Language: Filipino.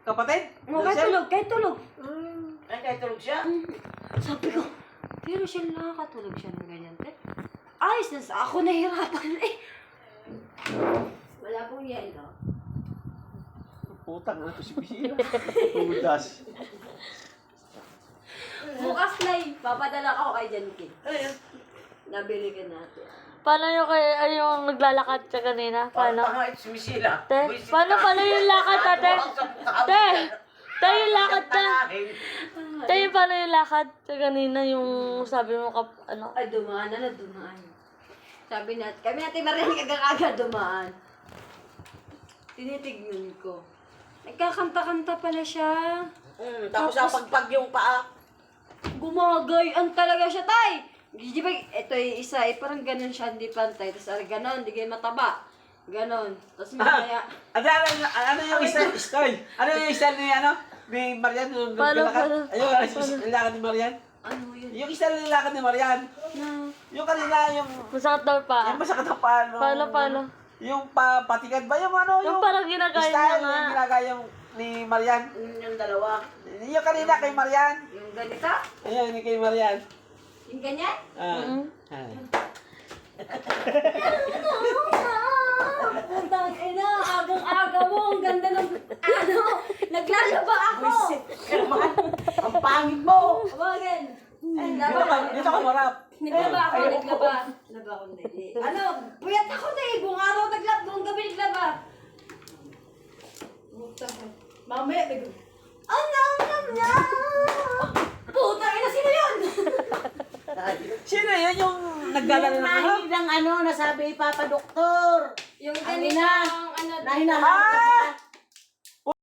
kapatid? O, kahit tulog, kahit tulog. Ay, kahit tulog siya. Sabi ko, pero siya nakakatulog siya ng ganyan, te. Ayos na sa ako nahirapan eh. Wala pong yelo. Putang, ano to si Bihira? Pudas. Bukas na papadala ko kay Janky. Ayun. Nabili ka natin. Paano yung yung naglalakad ka kanina? Paano? Paano? Tanga, sumisila. Te, Buisit paano ka. pala yung lakad, ate? Te, te, yung lakad ta. Tangahin. Te, yung paano yung lakad ka kanina yung sabi mo ano? Ay, dumaan na dumaan. Sabi natin, kami natin marinig agad dumaan. Tinitignan ko. Nagkakanta-kanta pala siya. Tapos napagpag yung paa. Gumagayan talaga siya, tay! Di ba, ito yung isa, parang ganun siya, hindi pantay. Tapos ganon, di kayo mataba. Ganon. Tapos mamaya, Ano yung style? Ano yung style ni ano? Ni Marian? Yung Paano? Ayun, yung lakad ni Marian? ano yun? Yung style ng lakad ni Marian. Na, Yung kanina, yung Masakit daw pa. yung masakit na paano? Paano? Yung patikad ba? Yung ano? Yung parang ginagaya style, niya nga. yung ginagaya ni Marian. Yung dalawa. Yung kanina kay Marian. yung ganito? Ayun, yung kay Marian. Yung ganyan? Ah. Putang ina, agang-aga mo, ang ganda ng, naglalaba ako. Ang pangit mo. Awagan. Ay, Dito ka marap. Naglaba ako, naglaba. Naglaba ako, ano, puyat ako na eh, buong araw naglaba, buong gabi naglaba. Mamaya, bigla. Putang ina, sino yun? Sino yun yung nagdala ng ano? Ng ano, nasabi ipapadoktor. Yung Ang ganito, ina. ano, Nahinahan.